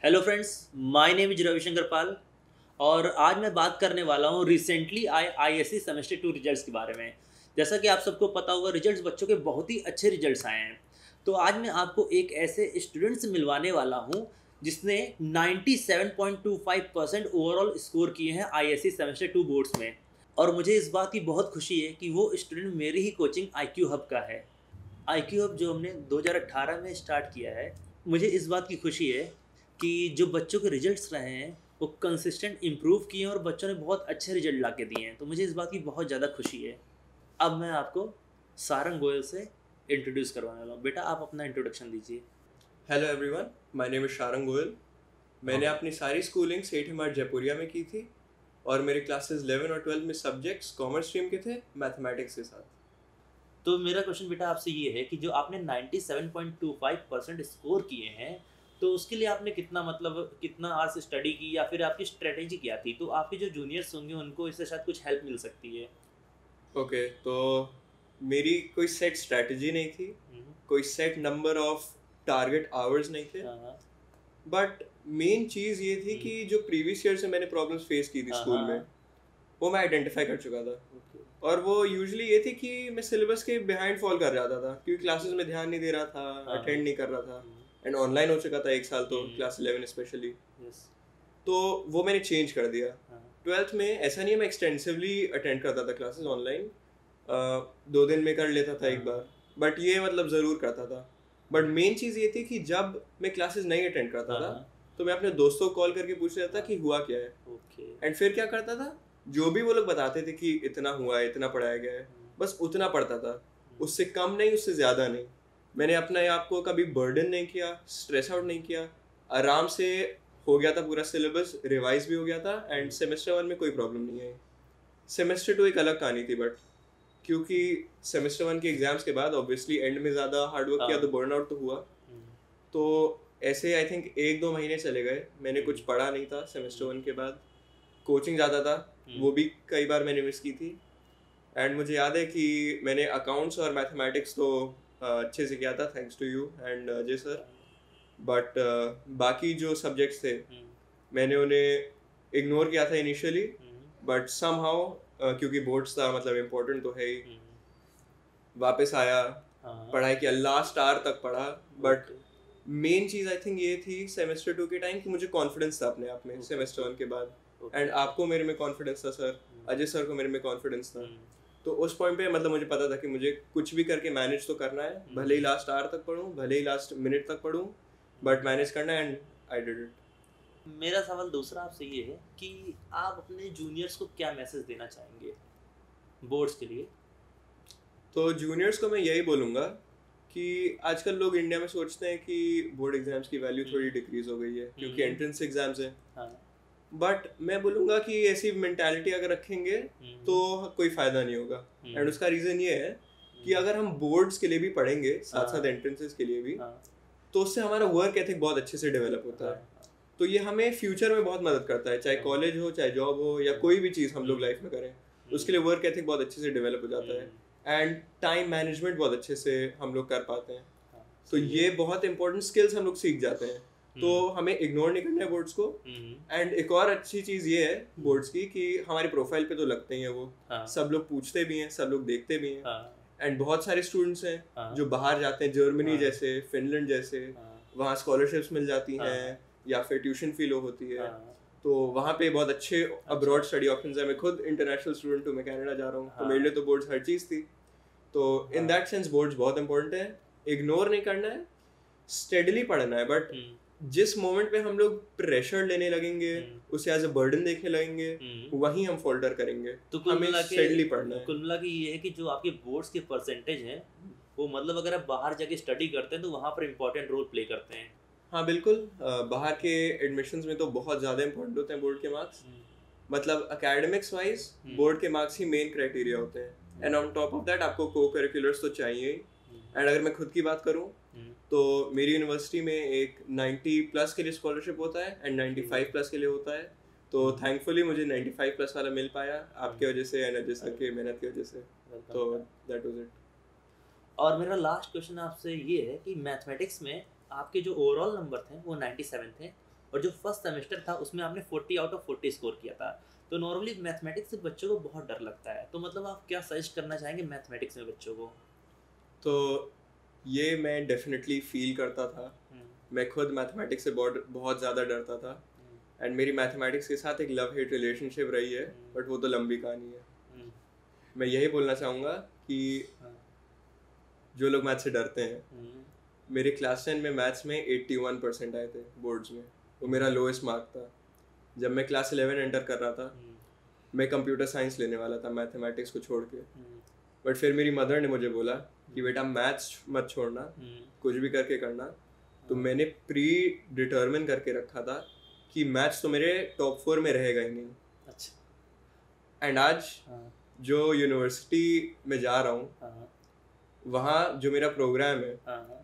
Hello friends, my name is Ravishankar Pal और आज मैं बात करने वाला हूँ रिसेंटली आए आईएससी सेमेस्टर 2 रिजल्ट्स के बारे में। जैसा कि आप सबको पता होगा, रिजल्ट्स बच्चों के बहुत ही अच्छे रिजल्ट्स आए हैं। तो आज मैं आपको एक ऐसे स्टूडेंट से मिलवाने वाला हूँ जिसने 97.25% ओवरऑल स्कोर किए हैं आईएससी सेमेस्टर 2 बोर्ड्स में। और मुझे इस बात की बहुत खुशी है कि वो स्टूडेंट मेरी ही कोचिंग आईक्यू हब का है। आईक्यू हब जो हमने 2018 में स्टार्ट किया है, मुझे इस बात की खुशी है कि जो बच्चों के रिजल्ट्स रहे हैं वो कंसिस्टेंट इम्प्रूव किए हैं और बच्चों ने बहुत अच्छे रिजल्ट ला के दिए हैं। तो मुझे इस बात की बहुत ज़्यादा खुशी है। अब मैं आपको सारंग गोयल से इंट्रोड्यूस करवाने वाला हूँ। बेटा, आप अपना इंट्रोडक्शन दीजिए। Hello everyone, my name is Sharang Goyal. मैंने अपनी सारी स्कूलिंग सेठ हिमायत जयपुरिया में की थी और मेरे क्लासेस 11 और 12 में सब्जेक्ट्स कॉमर्स स्ट्रीम के थे, मैथमेटिक्स के साथ। तो मेरा क्वेश्चन बेटा आपसे ये है कि जो आपने 97.25% स्कोर किए हैं, तो उसके लिए आपने कितना आज स्टडी की या फिर आपकी स्ट्रेटेजी क्या थी? तो आपके जो जूनियर्स होंगे उनको इससे शायद कुछ हेल्प मिल सकती है। ओके, तो मेरी कोई सेट स्ट्रैटेजी नहीं थी, कोई set number of target hours नहीं थे। हाँ बट मेन चीज़ ये थी कि जो प्रीवियस ईयर से मैंने प्रॉब्लम्स फेस की थी स्कूल में, वो मैं आइडेंटिफाई कर चुका था। और वो यूजुअली ये थी कि मैं सिलेबस के बिहाइंड फॉल कर जाता था क्योंकि क्लासेस में ध्यान नहीं दे रहा था, अटेंड नहीं कर रहा था। एंड ऑनलाइन हो चुका था एक साल, तो क्लास 11 स्पेशली। तो वो मैंने चेंज कर दिया। 12th में ऐसा नहीं है, मैं एक्सटेंसिवली अटेंड करता था क्लासेस ऑनलाइन, 2 दिन में कर लेता था एक बार, बट ये मतलब ज़रूर करता था। बट मेन चीज़ ये थी कि जब मैं क्लासेस नहीं अटेंड करता था तो मैं अपने दोस्तों को कॉल करके पूछ लेता था कि हुआ क्या है। एंड फिर क्या करता था, जो भी वो लोग बताते थे कि इतना हुआ है, इतना पढ़ाया गया है, बस उतना पढ़ता था, उससे कम नहीं, उससे ज़्यादा नहीं। मैंने अपने आप को कभी बर्डन नहीं किया, स्ट्रेस आउट नहीं किया, आराम से हो गया था पूरा सिलेबस, रिवाइज भी हो गया था। एंड सेमेस्टर 1 में कोई प्रॉब्लम नहीं आई। सेमेस्टर 2 एक अलग कहानी थी, बट क्योंकि सेमेस्टर 1 के एग्जाम्स के बाद ऑब्वियसली एंड में ज़्यादा हार्डवर्क किया तो बर्न आउट तो हुआ। तो ऐसे आई थिंक 1-2 महीने चले गए, मैंने कुछ पढ़ा नहीं था सेमेस्टर 1 के बाद। कोचिंग ज़्यादा था, वो भी कई बार मैंने मिस की थी। एंड मुझे याद है कि मैंने अकाउंट्स और मैथमेटिक्स तो अच्छे से किया था, thanks to you and Ajay sir. But बाकी जो सब्जेक्ट्स थे मैंने उन्हें इग्नोर किया था इनिशियली, बट समहाउ क्योंकि बोर्ड्स था, मतलब इम्पोर्टेंट तो है ही, वापस आया, पढ़ाई किया, लास्ट आवर तक पढ़ा। But main cheese I think ये थी सेमेस्टर 2 के टाइम कि मुझे कॉन्फिडेंस था अपने आप में सेमेस्टर 1 के बाद। एंड आपको मेरे में कॉन्फिडेंस था सर, अजय सर को मेरे में कॉन्फिडेंस था। तो उस पॉइंट पे मतलब मुझे पता था कि मुझे कुछ भी करके मैनेज तो करना है, भले ही लास्ट आवर तक पढूं, भले ही लास्ट मिनट तक पढूं, बट मैनेज करना है। And I did it. मेरा सवाल दूसरा आपसे ये है कि आप अपने जूनियर्स को क्या मैसेज देना चाहेंगे बोर्ड्स के लिए? तो जूनियर्स को मैं यही बोलूँगा कि आजकल लोग इंडिया में सोचते हैं कि बोर्ड एग्जाम्स की वैल्यू थोड़ी डिक्रीज हो गई है क्योंकि एंट्रेंस एग्जाम्स हैं। बट मैं बोलूँगा कि ऐसी मेंटालिटी अगर रखेंगे तो कोई फ़ायदा नहीं होगा। एंड उसका रीज़न ये है कि अगर हम बोर्ड्स के लिए भी पढ़ेंगे साथ साथ एंट्रेंसेस के लिए भी, तो उससे हमारा वर्क एथिक बहुत अच्छे से डेवलप होता है। तो ये हमें फ्यूचर में बहुत मदद करता है, चाहे कॉलेज हो, चाहे जॉब हो, या कोई भी चीज़ हम लोग लाइफ में करें, उसके लिए वर्क एथिक बहुत अच्छे से डेवलप हो जाता है। एंड टाइम मैनेजमेंट बहुत अच्छे से हम लोग कर पाते हैं। तो ये बहुत इंपॉर्टेंट स्किल्स हम लोग सीख जाते हैं। तो हमें इग्नोर नहीं करना है बोर्ड्स को। एंड एक और अच्छी चीज़ ये है बोर्ड्स की कि हमारी प्रोफाइल पे तो लगते ही हैं वो, सब लोग पूछते भी हैं, सब लोग देखते भी हैं। एंड बहुत सारे स्टूडेंट्स हैं जो बाहर जाते हैं, जर्मनी जैसे, फिनलैंड जैसे, वहाँ स्कॉलरशिप्स मिल जाती हैं या फिर ट्यूशन फी लो होती है। तो वहाँ पे बहुत अच्छे अब्रॉड स्टडी ऑप्शंस हैं। मैं खुद इंटरनेशनल स्टूडेंट हूँ, मैं कनाडा जा रहा हूँ, तो मेरे लिए तो बोर्ड्स हर चीज़ थी। तो इन दैट सेंस बोर्ड्स बहुत इंपॉर्टेंट है। इग्नोर नहीं करना है, स्टेडली पढ़ना है। बट जिस मोमेंट पे हम लोग प्रेशर लेने लगेंगे, उसे एज अ बर्डन देखने लगेंगे, वहीं हम फोल्डर करेंगे। तो हमें स्टेडली पढ़ना है। कुल मिला के ये है कि जो आपके बोर्ड्स के परसेंटेज हैं वो मतलब अगर आप बाहर जाके स्टडी करते हैं तो वहाँ पर इम्पोर्टेंट रोल प्ले करते हैं। हाँ बिल्कुल, बाहर के एडमिशन्स में तो बहुत ज़्यादा इंपॉर्टेंट होते हैं बोर्ड के मार्क्स। मतलब एकेडमिक्स वाइज बोर्ड के मार्क्स ही मेन क्राइटेरिया होते हैं। And on top of that आपको को करिकुलर्स तो चाहिए ही। एंड अगर मैं खुद की बात करूँ तो मेरी यूनिवर्सिटी में एक 90+ के लिए स्कॉलरशिप होता है एंड 95+ के लिए होता है। तो थैंकफुली मुझे 95+ वाला मिल पाया आपके वजह से एंड अजय सर की मेहनत की वजह से। तो दैट वाज इट। और मेरा लास्ट क्वेश्चन आपसे ये है कि मैथमेटिक्स में आपके जो ओवरऑल नंबर थे वो 97 थे, और जो फर्स्ट सेमेस्टर था उसमें आपने 40 आउट ऑफ 40 स्कोर किया था। तो नॉर्मली मैथमेटिक्स से बच्चों को बहुत डर लगता है, तो मतलब आप क्या सजेस्ट करना चाहेंगे मैथमेटिक्स में बच्चों को? तो ये मैं डेफिनेटली फील करता था। मैं खुद मैथमेटिक्स से बहुत ज़्यादा डरता था, एंड मेरी मैथमेटिक्स के साथ एक लव हेट रिलेशनशिप रही है, बट वो तो लंबी कहानी है। मैं यही बोलना चाहूँगा कि जो लोग मैथ से डरते हैं, मेरे क्लास 10 में मैथ्स में 81% आए थे बोर्ड्स में, वो मेरा लोएस्ट मार्क था। जब मैं क्लास 11 एंटर कर रहा था, मैं कंप्यूटर साइंस लेने वाला था मैथमेटिक्स को छोड़ के, बट फिर मेरी मदर ने मुझे बोला कि बेटा मैथ्स मत छोड़ना, कुछ भी करके करना। तो मैंने प्री डिटर्मिन करके रखा था कि मैथ्स तो मेरे टॉप 4 में रहेगा ही नहीं। अच्छा। एंड आज जो यूनिवर्सिटी में जा रहा हूँ, वहाँ जो मेरा प्रोग्राम है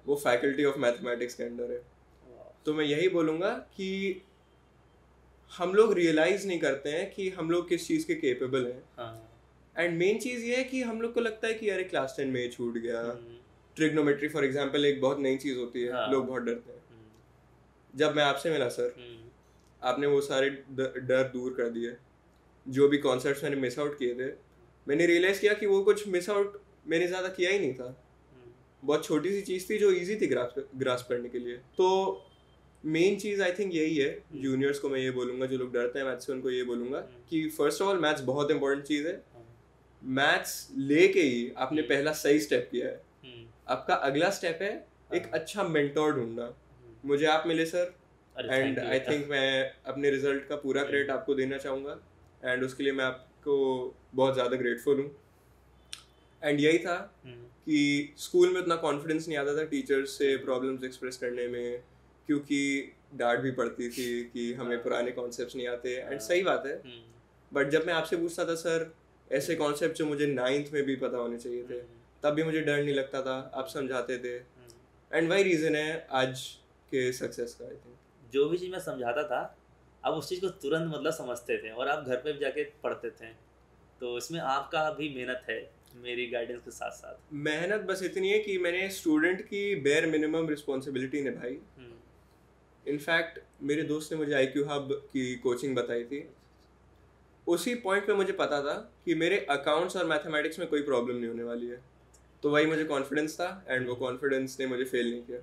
वो फैकल्टी ऑफ मैथमेटिक्स के अंडर है। तो मैं यही बोलूँगा कि हम लोग रियलाइज़ नहीं करते हैं कि हम लोग किस चीज़ के केपेबल हैं। एंड मेन चीज़ ये है कि हम लोग को लगता है कि अरे क्लास 10 में ये छूट गया। ट्रिग्नोमेट्री फॉर एग्जांपल एक बहुत नई चीज़ होती है, लोग बहुत डरते हैं। जब मैं आपसे मिला सर, आपने वो सारे डर दूर कर दिए। जो भी कॉन्सेप्ट्स मैंने मिस आउट किए थे, मैंने रियलाइज़ किया कि वो कुछ मिस आउट मैंने ज़्यादा किया ही नहीं था। बहुत छोटी सी चीज़ थी जो ईजी थी ग्रास्प करने के लिए। तो मेन चीज़ आई थिंक यही है। जूनियर्स को मैं ये बोलूँगा, जो लोग डरते हैं मैथ्स से, उनको ये बोलूँगा कि फर्स्ट ऑफ ऑल मैथ्स बहुत इंपॉर्टेंट चीज़ है। मैथ्स लेके ही आपने पहला सही स्टेप किया है। आपका अगला स्टेप है एक अच्छा मेंटोर ढूंढना। मुझे आप मिले सर, एंड आई थिंक मैं अपने रिजल्ट का पूरा क्रेडिट आपको देना चाहूँगा, एंड उसके लिए मैं आपको बहुत ज़्यादा ग्रेटफुल हूँ। एंड यही था कि स्कूल में उतना कॉन्फिडेंस नहीं आता था टीचर्स से प्रॉब्लम्स एक्सप्रेस करने में, क्योंकि डांट भी पड़ती थी कि हमें पुराने कॉन्सेप्ट्स नहीं आते। एंड सही बात है, बट जब मैं आपसे पूछता था सर ऐसे कॉन्सेप्ट जो मुझे 9th में भी पता होने चाहिए थे, तब भी मुझे डर नहीं लगता था, आप समझाते थे। एंड वही रीज़न है आज के सक्सेस का। आई थिंक जो भी चीज़ मैं समझाता था आप उस चीज़ को तुरंत मतलब समझते थे और आप घर पे भी जाके पढ़ते थे। तो इसमें आपका भी मेहनत है मेरी गाइडेंस के साथ साथ। मेहनत बस इतनी है कि मैंने स्टूडेंट की बेयर मिनिमम रिस्पॉन्सिबिलिटी निभाई। इनफैक्ट मेरे दोस्त ने मुझे IQ हब की कोचिंग बताई थी। उसी पॉइंट पे मुझे पता था कि मेरे अकाउंट्स और मैथमेटिक्स में कोई प्रॉब्लम नहीं होने वाली है। तो वही मुझे कॉन्फिडेंस था, एंड वो कॉन्फिडेंस ने मुझे फेल नहीं किया।